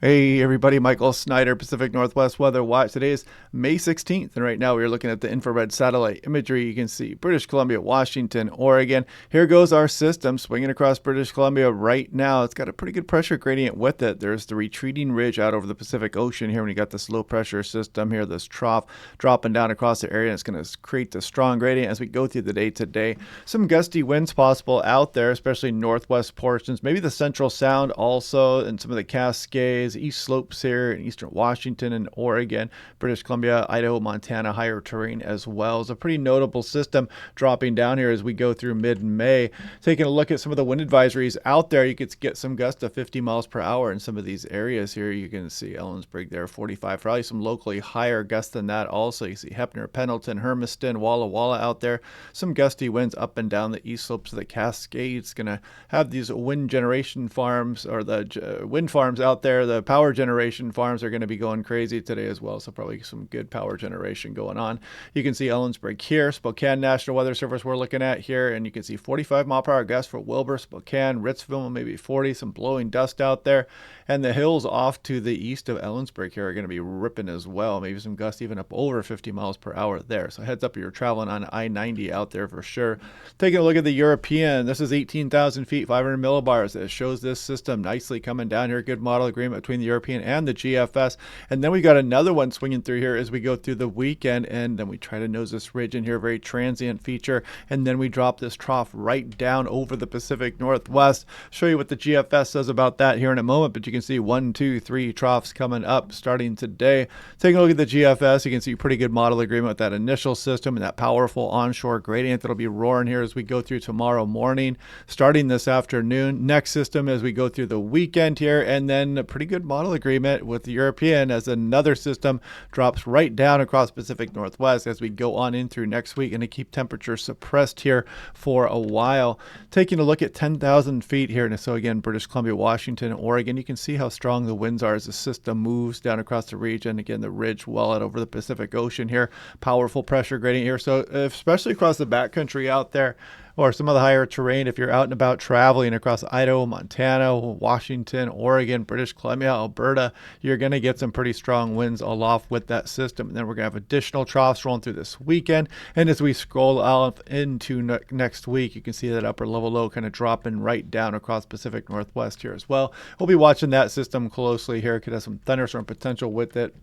Hey everybody, Michael Snyder, Pacific Northwest Weather Watch. Today is May 16th, and right now we are looking at the infrared satellite imagery. You can see British Columbia, Washington, Oregon. Here goes our system swinging across British Columbia right now. It's got a pretty good pressure gradient with it. There's the retreating ridge out over the Pacific Ocean here when you got this low pressure system here, this trough dropping down across the area. And it's going to create the strong gradient as we go through the day today. Some gusty winds possible out there, especially northwest portions, maybe the Central Sound also, and some of the Cascades, east slopes here in eastern Washington and Oregon, British Columbia, Idaho, Montana, higher terrain as well. It's a pretty notable system dropping down here as we go through mid-May. Taking a look at some of the wind advisories out there, you could get some gusts of 50 miles per hour in some of these areas here. You can see Ellensburg there, 45, probably some locally higher gusts than that also. You see Heppner, Pendleton, Hermiston, Walla Walla out there. Some gusty winds up and down the east slopes of the Cascades. Going to have these wind generation farms, or the wind farms out there. The power generation farms are going to be going crazy today as well, so probably some good power generation going on. You can see Ellensburg here, Spokane National Weather Service we're looking at here, and you can see 45 mile per hour gusts for Wilbur, Spokane, Ritzville, maybe 40, some blowing dust out there. And the hills off to the east of Ellensburg here are going to be ripping as well, maybe some gusts even up over 50 miles per hour there. So heads up, you're traveling on I-90 out there for sure. Taking a look at the European, this is 18,000 feet, 500 millibars. It shows this system nicely coming down here. Good model agreement between the European and the GFS. And then we got another one swinging through here as we go through the weekend, and then we try to nose this ridge in here, very transient feature, and then we drop this trough right down over the Pacific Northwest. Show you what the GFS says about that here in a moment, but you can see 1, 2, 3 troughs coming up starting today. Taking a look at the GFS, you can see pretty good model agreement with that initial system and that powerful onshore gradient that'll be roaring here as we go through tomorrow morning, starting this afternoon. Next system as we go through the weekend here, and then a pretty good model agreement with the European as another system drops right down across Pacific Northwest as we go on in through next week, and to keep temperatures suppressed here for a while. Taking a look at 10,000 feet here, and so again, British Columbia, Washington, Oregon, you can see how strong the winds are as the system moves down across the region. Again, the ridge well out over the Pacific Ocean here, powerful pressure gradient here. So especially across the backcountry out there, or some of the higher terrain, if you're out and about traveling across Idaho, Montana, Washington, Oregon, British Columbia, Alberta, you're going to get some pretty strong winds aloft with that system. And then we're going to have additional troughs rolling through this weekend. And as we scroll out into next week, you can see that upper level low kind of dropping right down across Pacific Northwest here as well. We'll be watching that system closely here. It could have some thunderstorm potential with it.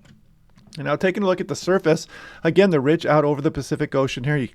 And now taking a look at the surface, again, the ridge out over the Pacific Ocean here,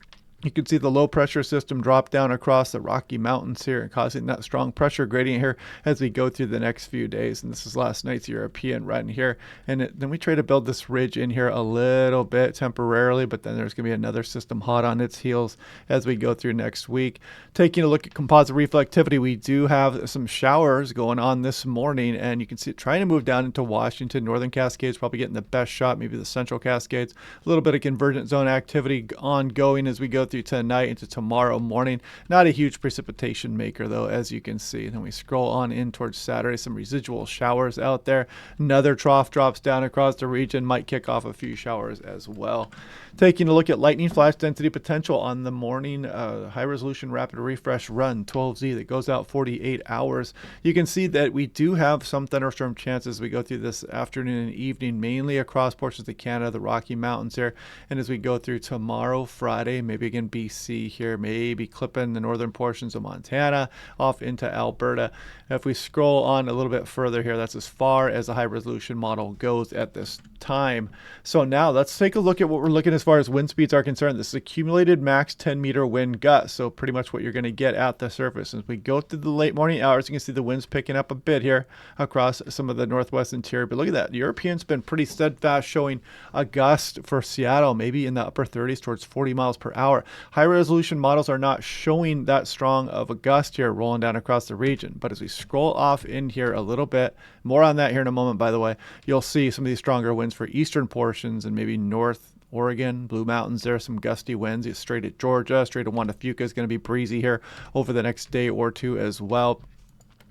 you can see the low pressure system drop down across the Rocky Mountains here and causing that strong pressure gradient here as we go through the next few days. And this is last night's European run here. And then we try to build this ridge in here a little bit temporarily, but then there's going to be another system hot on its heels as we go through next week. Taking a look at composite reflectivity, we do have some showers going on this morning, and you can see it trying to move down into Washington. Northern Cascades probably getting the best shot, maybe the Central Cascades. A little bit of convergent zone activity ongoing as we go through tonight into tomorrow morning. Not a huge precipitation maker though, as you can see. Then we scroll on in towards Saturday, some residual showers out there. Another trough drops down across the region, might kick off a few showers as well. Taking a look at lightning flash density potential on the morning high resolution rapid refresh run 12Z that goes out 48 hours. You can see that we do have some thunderstorm chances as we go through this afternoon and evening, mainly across portions of Canada, the Rocky Mountains here. And as we go through tomorrow, Friday, maybe again BC here, maybe clipping the northern portions of Montana off into Alberta. If we scroll on a little bit further here, that's as far as the high resolution model goes at this time. So now let's take a look at what we're looking as far as wind speeds are concerned. This is accumulated max 10 meter wind gust. So pretty much what you're going to get at the surface. As we go through the late morning hours, you can see the winds picking up a bit here across some of the northwest interior. But look at that. The European's been pretty steadfast, showing a gust for Seattle, maybe in the upper 30s towards 40 miles per hour. High resolution models are not showing that strong of a gust here rolling down across the region. But as we scroll off in here a little bit, more on that here in a moment, by the way, you'll see some of these stronger winds for eastern portions and maybe north Oregon, Blue Mountains. There are some gusty winds. It's straight at Georgia, straight at Juan de Fuca is going to be breezy here over the next day or two as well.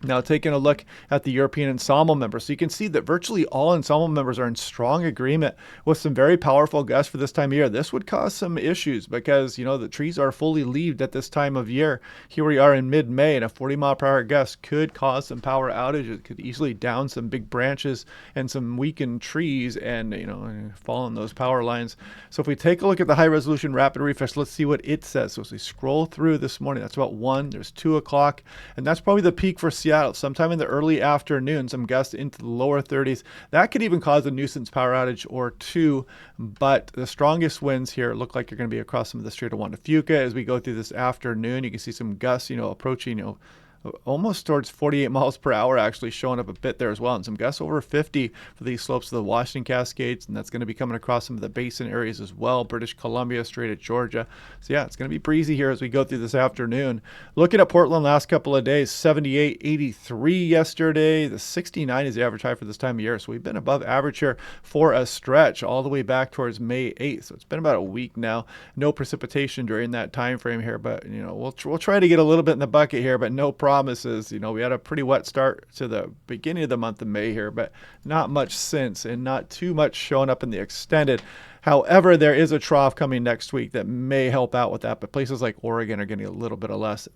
Now, taking a look at the European ensemble members, so you can see that virtually all ensemble members are in strong agreement with some very powerful gusts for this time of year. This would cause some issues because, the trees are fully leaved at this time of year. Here we are in mid-May, and a 40-mile-per-hour gust could cause some power outages. It could easily down some big branches and some weakened trees and, fall on those power lines. So if we take a look at the high-resolution rapid refresh, let's see what it says. So as we scroll through this morning, that's about 1, there's 2 o'clock, and that's probably the peak for Seattle. Sometime in the early afternoon, some gusts into the lower 30s. That could even cause a nuisance power outage or two, but the strongest winds here look like they're going to be across some of the Strait of Juan de Fuca. As we go through this afternoon, you can see some gusts, approaching, almost towards 48 miles per hour, actually showing up a bit there as well, and some gusts over 50 for these slopes of the Washington Cascades, and that's going to be coming across some of the basin areas as well, British Columbia, Strait of Georgia. So yeah, it's going to be breezy here as we go through this afternoon. Looking at Portland last couple of days, 78, 83 yesterday. The 69 is the average high for this time of year, so we've been above average here for a stretch all the way back towards May 8th. So it's been about a week now. No precipitation during that time frame here, but we'll try to get a little bit in the bucket here, but no promises. We had a pretty wet start to the beginning of the month of May here, but not much since, and not too much showing up in the extended. However, there is a trough coming next week that may help out with that, but places like Oregon are getting a little bit less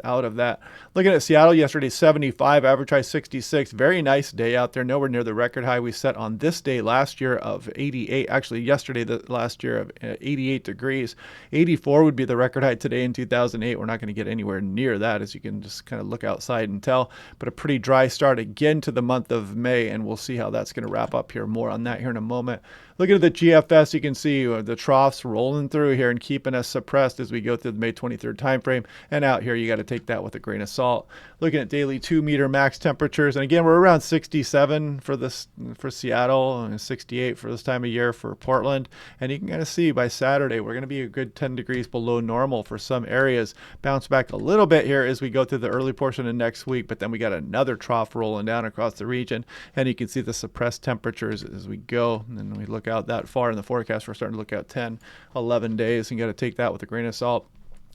out of that. Looking at Seattle yesterday, 75, average high 66. Very nice day out there, nowhere near the record high we set on this day last year of 88. Actually, yesterday, last year of 88 degrees. 84 would be the record high today in 2008. We're not going to get anywhere near that, as you can just kind of look outside and tell. But a pretty dry start again to the month of May, and we'll see how that's going to wrap up here. More on that here in a moment. Looking at the GFS, you can see the troughs rolling through here and keeping us suppressed as we go through the May 23rd timeframe. And out here, you got to take that with a grain of salt. Looking at daily 2-meter max temperatures, and again, we're around 67 for Seattle and 68 for this time of year for Portland. And you can kind of see by Saturday, we're going to be a good 10 degrees below normal for some areas. Bounce back a little bit here as we go through the early portion of next week, but then we got another trough rolling down across the region, and you can see the suppressed temperatures as we go. And then we look out that far in the forecast, we're starting to look out 10, 11 days, and you got to take that with a grain of salt.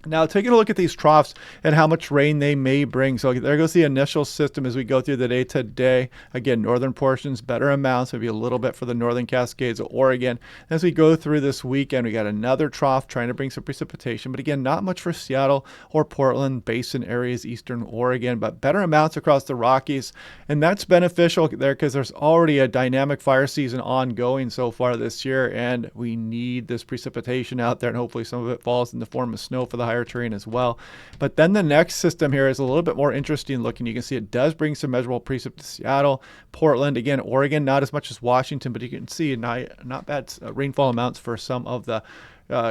Now, taking a look at these troughs and how much rain they may bring. So there goes the initial system as we go through the day today. Again, northern portions, better amounts, maybe a little bit for the northern Cascades of Oregon. As we go through this weekend, we got another trough trying to bring some precipitation. But again, not much for Seattle or Portland, basin areas, eastern Oregon, but better amounts across the Rockies. And that's beneficial there because there's already a dynamic fire season ongoing so far this year. And we need this precipitation out there. And hopefully some of it falls in the form of snow for the higher terrain as well. But then the next system here is a little bit more interesting looking. You can see it does bring some measurable precip to Seattle, Portland, again, Oregon, not as much as Washington, but you can see not bad rainfall amounts for some of the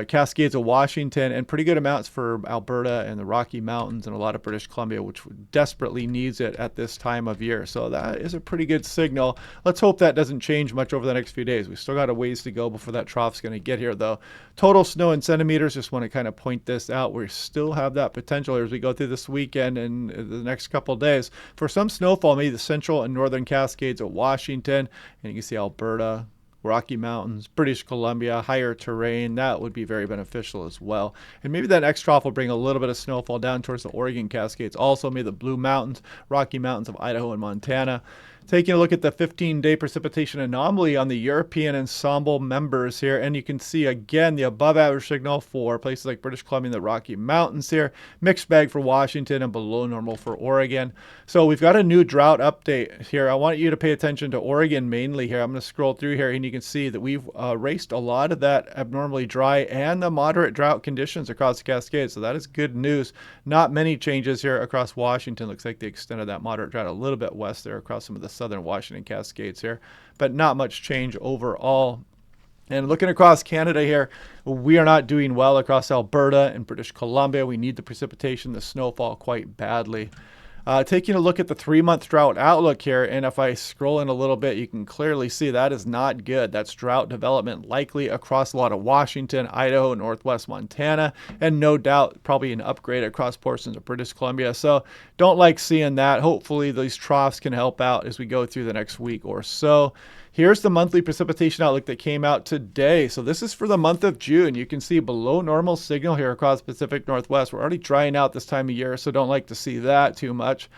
Cascades of Washington, and pretty good amounts for Alberta and the Rocky Mountains and a lot of British Columbia, which desperately needs it at this time of year. So that is a pretty good signal. Let's hope that doesn't change much over the next few days. We still got a ways to go before that trough's going to get here, though. Total snow in centimeters, just want to kind of point this out. We still have that potential as we go through this weekend and the next couple of days for some snowfall, maybe the central and northern Cascades of Washington, and you can see Alberta, Rocky Mountains, British Columbia, higher terrain. That would be very beneficial as well. And maybe that next trough will bring a little bit of snowfall down towards the Oregon Cascades. Also, maybe the Blue Mountains, Rocky Mountains of Idaho and Montana. Taking a look at the 15-day precipitation anomaly on the European ensemble members here, and you can see again the above average signal for places like British Columbia and the Rocky Mountains here, mixed bag for Washington and below normal for Oregon. So we've got a new drought update here. I want you to pay attention to Oregon mainly here. I'm going to scroll through here and you can see that we've erased a lot of that abnormally dry and the moderate drought conditions across the Cascades. So that is good news. Not many changes here across Washington. Looks like they extended that moderate drought a little bit west there across some of the southern Washington Cascades here, but not much change overall. And looking across Canada here, we are not doing well across Alberta and British Columbia. We need the precipitation, the snowfall quite badly. Taking a look at the 3-month drought outlook here, and if I scroll in a little bit, you can clearly see that is not good. That's drought development likely across a lot of Washington, Idaho, northwest Montana, and no doubt probably an upgrade across portions of British Columbia. So don't like seeing that. Hopefully these troughs can help out as we go through the next week or so. Here's the monthly precipitation outlook that came out today. So this is for the month of June. You can see below normal signal here across Pacific Northwest. We're already drying out this time of year, so don't like to see that too much.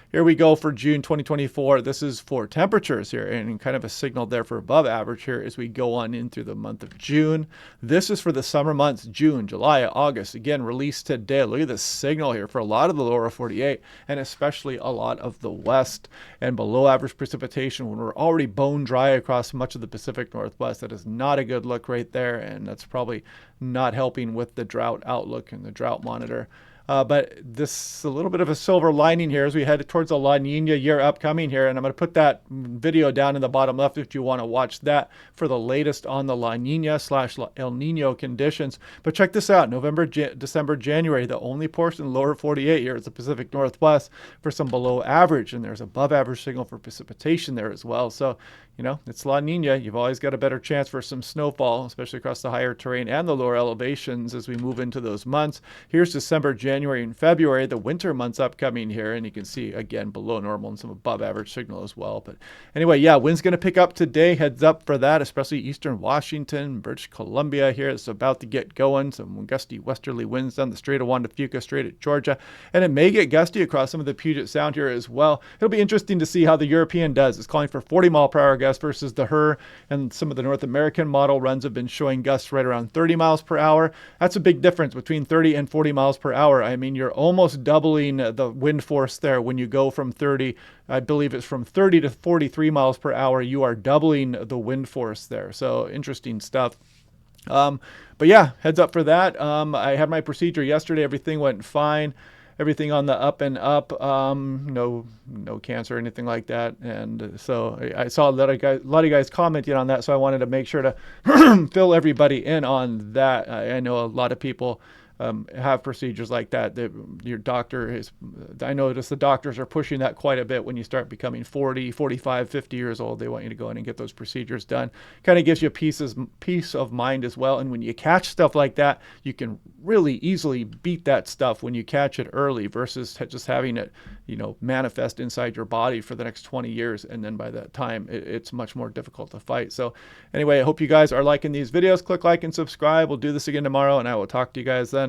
here we go for June 2024. This is for temperatures here, and kind of a signal there for above average here as we go on in through the month of June. This is for the summer months, June, July, August. Again, released today. Look at this signal here for a lot of the lower 48, and especially a lot of the west. And below average precipitation when we're already bone dry across much of the Pacific Northwest. That is not a good look right there, and that's probably not helping with the drought outlook and the drought monitor. But this is a little bit of a silver lining here as we head towards a La Nina year upcoming here. And I'm going to put that video down in the bottom left if you want to watch that for the latest on the La Nina / El Nino conditions. But check this out. November, December, January, the only portion of the lower 48 here is the Pacific Northwest for some below average. And there's above average signal for precipitation there as well. So, you know, it's La Nina. You've always got a better chance for some snowfall, especially across the higher terrain and the lower elevations as we move into those months. Here's December, January, and February, the winter months upcoming here. And you can see, again, below normal and some above average signal as well. But anyway, yeah, wind's going to pick up today. Heads up for that, especially eastern Washington, British Columbia here. It's about to get going. Some gusty westerly winds down the Strait of Juan de Fuca, Strait of Georgia. And it may get gusty across some of the Puget Sound here as well. It'll be interesting to see how the European does. It's calling for 40-mile-per-hour gusts versus the HRR, and some of the North American model runs have been showing gusts right around 30 miles per hour. That's a big difference between 30 and 40 miles per hour. I mean, you're almost doubling the wind force there when you go from 30, I believe it's from 30 to 43 miles per hour. You are doubling the wind force there. So interesting stuff. But yeah, heads up for that. I had my procedure yesterday. Everything went fine. Everything on the up and up, no cancer or anything like that. And so I saw a lot of guys commenting on that. So I wanted to make sure to fill everybody in on that. I know a lot of people have procedures like that. Your doctor is, I notice the doctors are pushing that quite a bit when you start becoming 40, 45, 50 years old. They want you to go in and get those procedures done. Kind of gives you peace of mind as well. And when you catch stuff like that, you can really easily beat that stuff when you catch it early versus just having it, manifest inside your body for the next 20 years. And then by that time, it's much more difficult to fight. So anyway, I hope you guys are liking these videos. Click like and subscribe. We'll do this again tomorrow, and I will talk to you guys then.